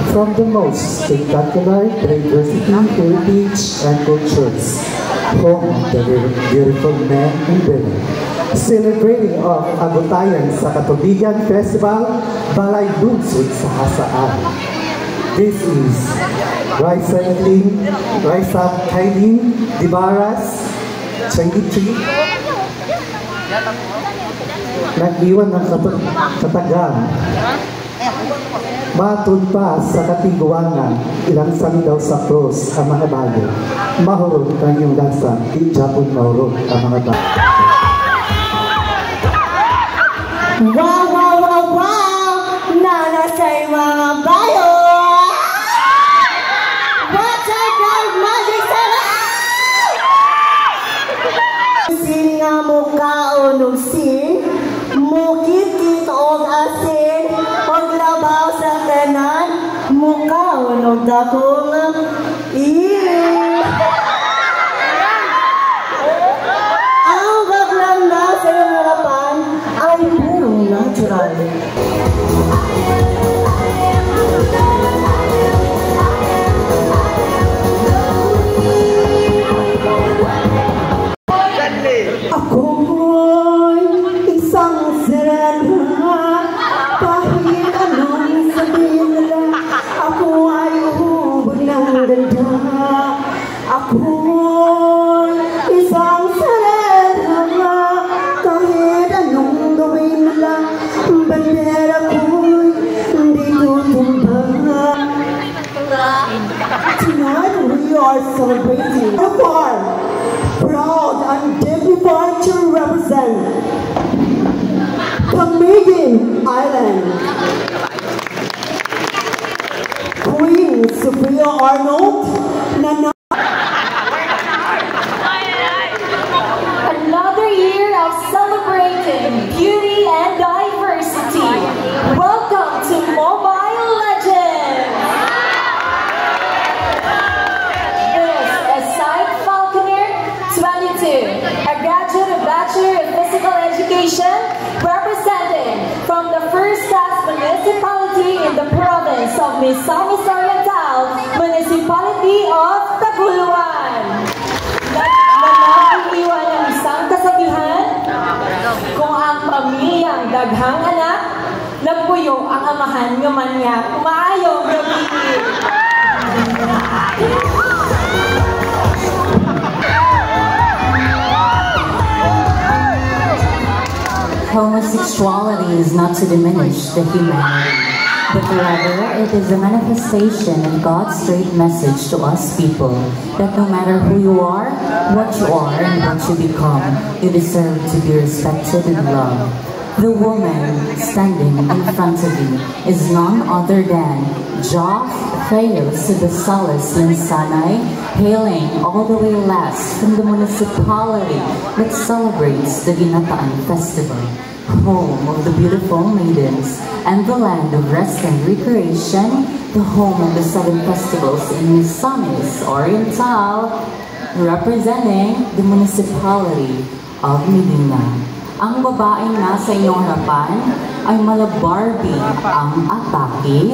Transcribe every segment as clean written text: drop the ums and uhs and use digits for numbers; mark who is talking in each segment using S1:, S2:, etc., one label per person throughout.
S1: from the most spectacular diversity, heritage, and cultures, home of the beautiful men and women. Celebrating of Agutayan sa Katubigan Festival, Balay Lungsod sa Hasaan. This is Raisa Kailin Dibaras, 23. Nag-iwan ng katagang. Matun pa sa katiguangan, ilang sami daw sa cross ang mga bago. Mahurot ang iyong dansa, di Japon mahurot ang mga bago.
S2: Wow, wow, wow, wow! Nanasay mga bayo! What's our dark magic sarap? Sin nga mo kaunong sin, mukit og asin, paglabaw sa kanan, mukaunog dakong ang baglang na sa iyong harapan ay purong natural. Ako'y isang sirena, kahit anong sabihin nila, ako ay uhubog ng ganda. Ako'y isang sirena, kahit anong gawin nila, bandera ko'y hindi tutumba. Tonight we are celebrating our farm. Proud and dignified to represent Camiguin Island. Queen Sophia Arnold,
S3: Another year of celebrating beauty and diversity. Welcome to Mobile Legends. This is Said Falconer, 22, a graduate of Bachelor of Physical Education, representing from the first class municipality in the province of Misamis Oriental, Municipality of Taguluan. Nanaiwan ang isang kasabihan, kung ang pamilyang daghang anak, nagpuyo ang amahan ng manyak, umaayong gabi.
S4: Homosexuality is not to diminish the humanity, but rather it is a manifestation of God's great message to us people, that no matter who you are, and what you become, you deserve to be respected and loved. The woman standing in front of you is none other than Joff Theos the Salas Linsanay, hailing all the way last from the municipality that celebrates the Ginataan Festival, home of the beautiful maidens and the land of rest and recreation, the home of the 7 festivals in Misamis Oriental, representing the municipality of Medina. Ang babaeng nasa inyong harapan ay malabarbie ang atake,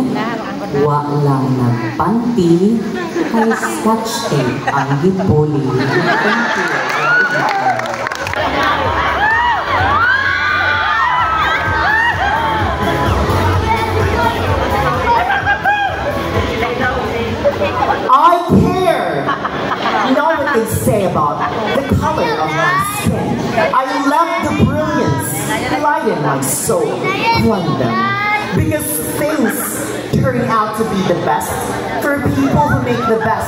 S4: walang nagpanti, kay scotch tape ang gipuli.
S2: I care! You know what they say about the color of my skin. I love the brilliance, light in my soul, wonder. Because things turn out to be the best for people who make the best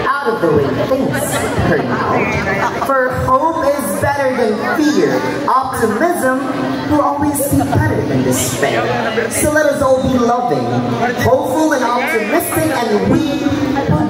S2: out of the way things turn out. For hope is better than fear. Optimism will always be better than despair. So let us all be loving, hopeful and optimistic, and we will